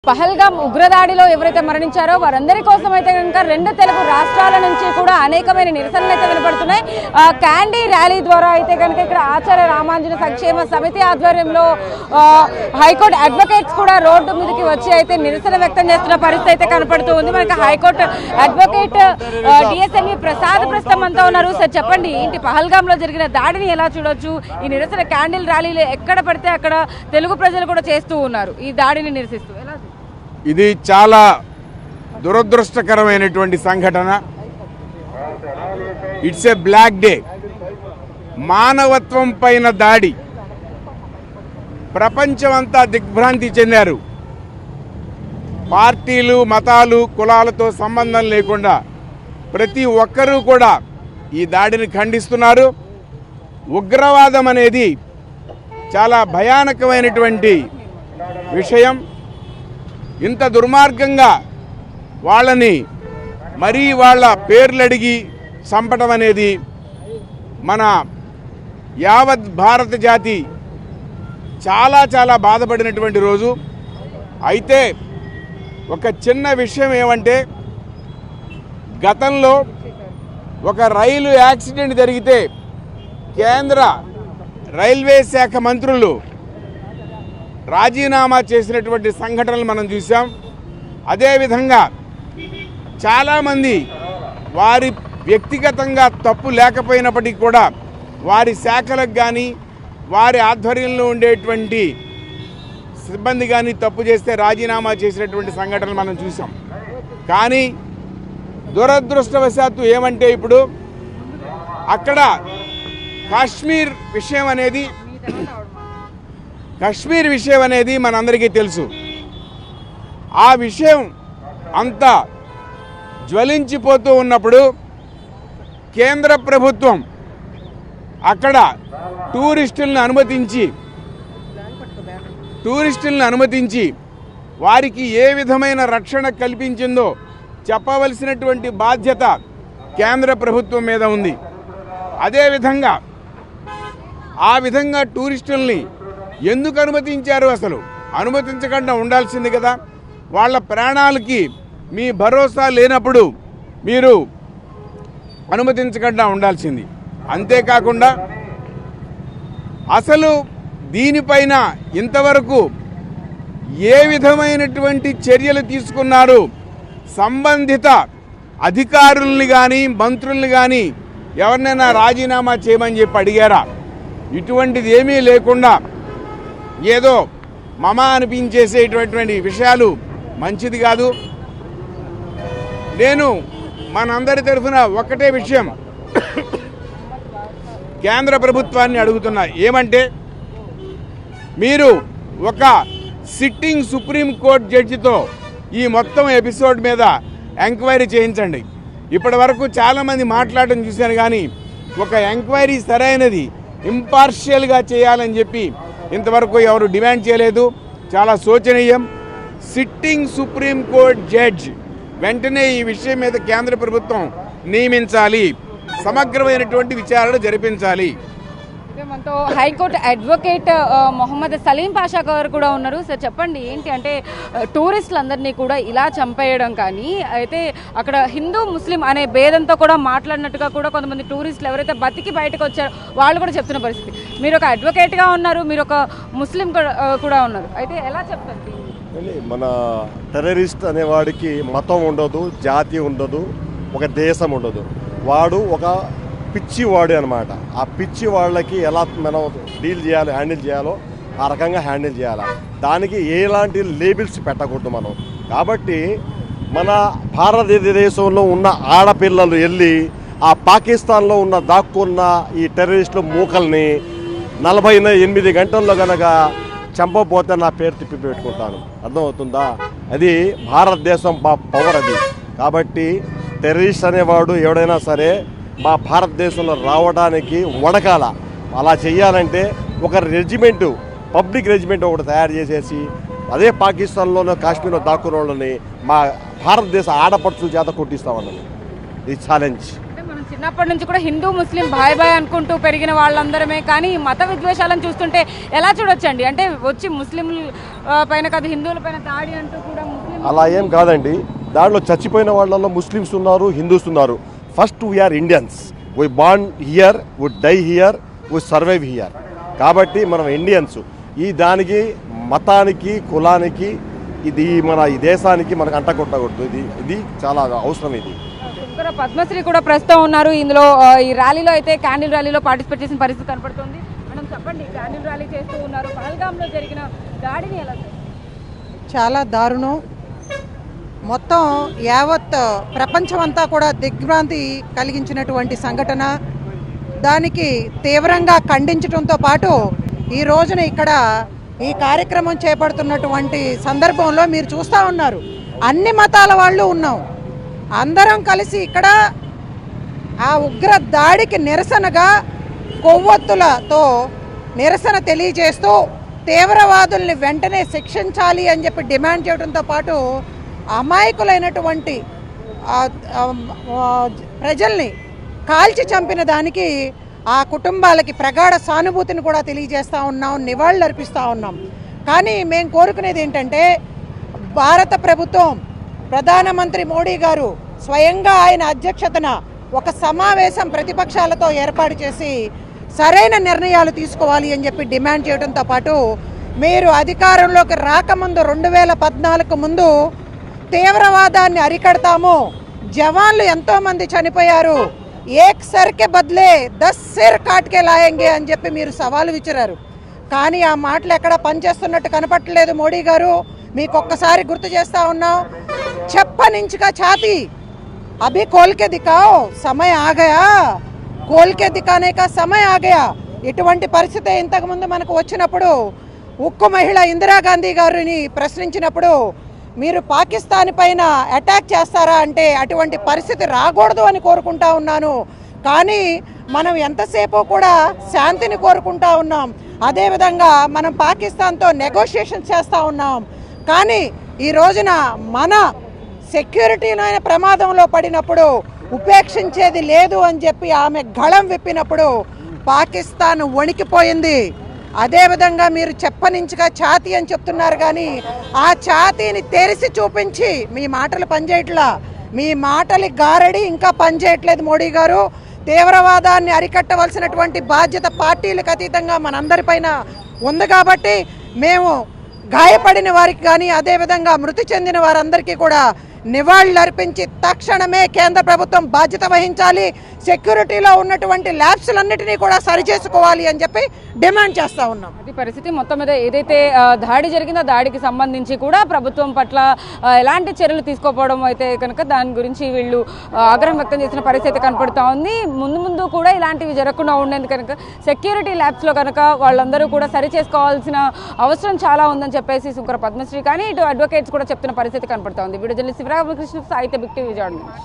పహల్గామ్ ఉగ్రదాడిలో ఎవరైతే మరణించారో వారందరి కోసం అయితే కనుక రెండు తెలుగు రాష్ట్రాల నుంచి కూడా అనేకమైన నిరసనలు అయితే వినపడుతున్నాయి. క్యాండీ ర్యాలీ ద్వారా అయితే కనుక ఇక్కడ ఆచార్య రామాంజన సంక్షేమ సమితి ఆధ్వర్యంలో హైకోర్టు అడ్వకేట్స్ కూడా రోడ్డు మీదకి వచ్చి అయితే నిరసన వ్యక్తం చేస్తున్న పరిస్థితి అయితే కనపడుతూ ఉంది. మనకి హైకోర్టు అడ్వకేట్ డిఎస్ఎంఈ ప్రసాద్ ప్రస్తుతం అంతా ఉన్నారు. సార్ చెప్పండి, ఏంటి పహల్గామ్ లో జరిగిన దాడిని ఎలా చూడొచ్చు? ఈ నిరసన క్యాండిల్ ర్యాలీలు ఎక్కడ పడితే అక్కడ తెలుగు ప్రజలు కూడా చేస్తూ ఉన్నారు ఈ దాడిని నిరసిస్తూ. ఇది చాలా దురదృష్టకరమైనటువంటి సంఘటన. It's a black day. మానవత్వం పైన దాడి. ప్రపంచమంతా దిగ్భ్రాంతి చెందారు. పార్టీలు, మతాలు, కులాలతో సంబంధం లేకుండా ప్రతి ఒక్కరూ కూడా ఈ దాడిని ఖండిస్తున్నారు. ఉగ్రవాదం అనేది చాలా భయానకమైనటువంటి విషయం. ఇంత దుర్మార్గంగా వాళ్ళని మరీ వాళ్ళ పేర్లు అడిగి చంపడం అనేది మన యావత్ భారత జాతి చాలా చాలా బాధపడినటువంటి రోజు. అయితే ఒక చిన్న విషయం ఏమంటే, గతంలో ఒక రైలు యాక్సిడెంట్ జరిగితే కేంద్ర రైల్వే శాఖ మంత్రులు రాజీనామా చేసినటువంటి సంఘటనలు మనం చూసాం. అదేవిధంగా చాలామంది వారి వ్యక్తిగతంగా తప్పు లేకపోయినప్పటికీ కూడా వారి శాఖలకు కానీ వారి ఆధ్వర్యంలో ఉండేటువంటి సిబ్బంది కానీ తప్పు చేస్తే రాజీనామా చేసినటువంటి సంఘటనలు మనం చూసాం. కానీ దురదృష్టవశాత్తు ఏమంటే ఇప్పుడు అక్కడ కాశ్మీర్ విషయం అనేది మనందరికీ తెలుసు. ఆ విషయం అంతా జ్వలించిపోతూ ఉన్నప్పుడు కేంద్ర ప్రభుత్వం అక్కడ టూరిస్టులను అనుమతించి వారికి ఏ విధమైన రక్షణ కల్పించిందో చెప్పవలసినటువంటి బాధ్యత కేంద్ర ప్రభుత్వం మీద ఉంది. అదేవిధంగా ఆ విధంగా టూరిస్టుల్ని ఎందుకు అనుమతించారు? అసలు అనుమతించకుండా ఉండాల్సింది కదా. వాళ్ళ ప్రాణాలకి మీ భరోసా లేనప్పుడు మీరు అనుమతించకుండా ఉండాల్సింది. అంతేకాకుండా అసలు దీనిపైన ఇంతవరకు ఏ విధమైనటువంటి చర్యలు తీసుకున్నారు? సంబంధిత అధికారుల్ని కానీ మంత్రుల్ని కానీ ఎవరినైనా రాజీనామా చేయమని చెప్పి అడిగారా? ఇటువంటిది ఏమీ లేకుండా ఏదో మమ అనిపించేసేటువంటి విషయాలు మంచిది కాదు. నేను మనందరి తరఫున ఒక్కటే విషయం కేంద్ర ప్రభుత్వాన్ని అడుగుతున్నా. ఏమంటే, మీరు ఒక సిట్టింగ్ సుప్రీంకోర్టు జడ్జితో ఈ మొత్తం ఎపిసోడ్ మీద ఎంక్వైరీ చేయించండి. ఇప్పటి వరకు చాలామంది మాట్లాడడం చూశాను, కానీ ఒక ఎంక్వైరీ సరైనది ఇంపార్షియల్గా చేయాలని చెప్పి ఇంతవరకు ఎవరు డిమాండ్ చేయలేదు. చాలా శోచనీయం. సిట్టింగ్ సుప్రీంకోర్టు జడ్జి వెంటనే ఈ విషయం మీద కేంద్ర ప్రభుత్వం నియమించాలి, సమగ్రమైనటువంటి విచారణ జరిపించాలి. మనతో హైకోర్టు అడ్వకేట్ మొహమ్మద్ సలీం పాషా గారు కూడా ఉన్నారు. సార్ చెప్పండి, ఏంటి అంటే టూరిస్టులందరినీ కూడా ఇలా చంపేయడం కానీ, అయితే అక్కడ హిందూ ముస్లిం అనే భేదంతో కూడా మాట్లాడినట్టుగా కూడా కొంతమంది టూరిస్టులు ఎవరైతే బతికి బయటకు వచ్చారో వాళ్ళు కూడా చెప్తున్న పరిస్థితి. మీరు ఒక అడ్వకేట్గా ఉన్నారు, మీరు ఒక ముస్లిం కూడా ఉన్నారు, అయితే ఎలా చెప్తారు? మన టెర్రరిస్ట్ అనేవాడికి మతం ఉండదు, జాతి ఉండదు, ఒక దేశం ఉండదు. వాడు ఒక పిచ్చివాడు అనమాట. ఆ పిచ్చి వాళ్ళకి ఎలా మనం హ్యాండిల్ చేయాలో ఆ రకంగా హ్యాండిల్ చేయాలి. దానికి ఎలాంటి లేబుల్స్ పెట్టకూడదు మనం. కాబట్టి మన భారతదేశంలో ఉన్న ఆడపిల్లలు వెళ్ళి ఆ పాకిస్తాన్లో ఉన్న దాక్కున్న ఈ టెర్రరిస్టుల మూకల్ని 48 గంటల్లో కనుక చంపకపోతే నా పేరు తిప్పి పెట్టుకుంటాను. అర్థమవుతుందా? అది భారతదేశం పవర్ అది. కాబట్టి టెర్రరిస్ట్ అనేవాడు ఎవడైనా సరే మా భారతదేశంలో రావడానికి వడకాల. అలా చేయాలంటే ఒక రెజిమెంటు, పబ్లిక్ రెజిమెంట్ ఒకటి తయారు చేసేసి అదే పాకిస్తాన్లోనో కాశ్మీర్లో దాక్కున్న వాళ్ళని మా భారతదేశ ఆడపడుచుల చేత కొట్టిస్తామన్నది. ఇది ఛాలెంజ్. చిన్నప్పటి నుంచి కూడా హిందూ ముస్లిం బాయ్ బాయ్ అనుకుంటూ పెరిగిన వాళ్ళందరమే, కానీ మత విద్వేషాలను చూస్తుంటే ఎలా చూడొచ్చండి? అంటే వచ్చి ముస్లిం పైన కాదు హిందువుల పైన దాడి అంటూ కూడా ముస్లిం అలా ఏం కాదండి. దాంట్లో చచ్చిపోయిన వాళ్ళలో ముస్లిమ్స్ ఉన్నారు, హిందూస్ ఉన్నారు. First we are Indians, we born here, we die here, we survive here. కాబట్టి మనం ఇండియన్స్. ఈ దానికి మతానికి కులానికి ఇది మన ఈ దేశానికి మనకు అంటకొట్టకూడదు. ఇది చాలా అవసరం. ఇది శంకర పద్మశ్రీ కూడా ప్రస్తుతం ఉన్నారు ఇందులో. ఈ ర్యాలీలో అయితే క్యాండిల్ ర్యాలీలో పార్టిసిపేట్ చేసిన పరిస్థితి కనపడుతుంది. మేడం చెప్పండి, క్యాండిల్ ర్యాలీ చేస్తూ ఉన్నారు, పహల్గామ్లో జరిగిన దాడిని ఎలా చూస్తారు? చాలా దారుణం. మొత్తం యావత్ ప్రపంచం అంతా కూడా దిగ్భ్రాంతి కలిగించినటువంటి సంఘటన. దానికి తీవ్రంగా ఖండించడంతో పాటు ఈ రోజున ఇక్కడ ఈ కార్యక్రమం చేపడుతున్నటువంటి సందర్భంలో మీరు చూస్తూ ఉన్నారు, అన్ని మతాల వాళ్ళు ఉన్నాం. అందరం కలిసి ఇక్కడ ఆ ఉగ్ర దాడికి నిరసనగా కొవ్వొత్తులతో నిరసన తెలియజేస్తూ తీవ్రవాదుల్ని వెంటనే శిక్షించాలి అని చెప్పి డిమాండ్ చేయడంతో పాటు అమాయకులైనటువంటి ప్రజల్ని కాల్చి చంపిన దానికి ఆ కుటుంబాలకి ప్రగాఢ సానుభూతిని కూడా తెలియజేస్తూ ఉన్నాం, నివాళులు అర్పిస్తూ ఉన్నాం. కానీ మేము కోరుకునేది ఏంటంటే, భారత ప్రభుత్వం ప్రధానమంత్రి మోడీ గారు స్వయంగా ఆయన అధ్యక్షతన ఒక సమావేశం ప్రతిపక్షాలతో ఏర్పాటు చేసి సరైన నిర్ణయాలు తీసుకోవాలి అని చెప్పి డిమాండ్ చేయడంతో పాటు, మీరు అధికారంలోకి రాకముందు 2014 ముందు తీవ్రవాదాన్ని అరికడతాము, జవాన్లు ఎంతోమంది చనిపోయారు, ఏక్ సర్కే బద్లే 10 సిర్ కాట్కే లాయంగే అని చెప్పి మీరు సవాలు విసిరారు. కానీ ఆ మాటలు ఎక్కడ పనిచేస్తున్నట్టు కనపట్టలేదు మోడీ గారు. మీకు ఒక్కసారి గుర్తు చేస్తూ ఉన్నాం, చెప్పనించుగా ఛాతీ అభి కోల్కే దికాओ, సమయ ఆ గయా, కోల్కే దికానే కా సమయ ఆ గయా. ఇటువంటి పరిస్థితి ఇంతకుముందు మనకు వచ్చినప్పుడు ఉక్కు మహిళ ఇందిరాగాంధీ గారిని ప్రశ్నించినప్పుడు మీరు పాకిస్తాన్ పైన అటాక్ చేస్తారా అంటే అటువంటి పరిస్థితి రాకూడదు అని కోరుకుంటా ఉన్నాను. కానీ మనం ఎంతసేపు కూడా శాంతిని కోరుకుంటా ఉన్నాం, అదేవిధంగా మనం పాకిస్తాన్తో నెగోషియేషన్ చేస్తూ ఉన్నాం. కానీ ఈ రోజున మన సెక్యూరిటీనైన ప్రమాదంలో పడినప్పుడు ఉపేక్షించేది లేదు అని చెప్పి ఆమె గళం విప్పినప్పుడు పాకిస్తాన్ వణికిపోయింది. అదేవిధంగా మీరు చెప్పనించుగా ఛాతీ అని చెప్తున్నారు, కానీ ఆ ఛాతీని తెరిచి చూపించి మీ మాటలు పనిచేయట్లా, మీ మాటలి గారడి ఇంకా పనిచేయట్లేదు మోడీ గారు. తీవ్రవాదాన్ని అరికట్టవలసినటువంటి బాధ్యత పార్టీలకు అతీతంగా మనందరిపైన ఉంది. కాబట్టి మేము గాయపడిన వారికి కానీ అదేవిధంగా మృతి చెందిన వారందరికీ కూడా నివాళులు అర్పించి తక్షణమే కేంద్ర ప్రభుత్వం బాధ్యత వహించాలి, సెక్యూరిటీలో ఉన్నటువంటి ల్యాబ్స్లన్నిటినీ కూడా సరిచేసుకోవాలి అని చెప్పి డిమాండ్ చేస్తూ ఉన్నాం. అది పరిస్థితి. మొత్తం మీద ఏదైతే దాడి జరిగిందో దాడికి సంబంధించి కూడా ప్రభుత్వం పట్ల ఎలాంటి చర్యలు తీసుకోకపోవడం అయితే కనుక దాని గురించి వీళ్ళు ఆగ్రహం వ్యక్తం చేసిన పరిస్థితి కనపడుతూ ఉంది. ముందు ముందు కూడా ఇలాంటివి జరగకుండా ఉండేందుకు కనుక సెక్యూరిటీ ల్యాబ్స్లో కనుక వాళ్ళందరూ కూడా సరి చేసుకోవాల్సిన అవసరం చాలా ఉందని చెప్పేసి శంకర పద్మశ్రీ కానీ ఇటు అడ్వకేట్స్ కూడా చెప్తున్న పరిస్థితి కనపడుతూ ఉంది. వీడియో జర్నలిస్ట్ శివరామకృష్ణ, సాహిత్య బిగ్ టీవీ విజయవాడ నుంచి.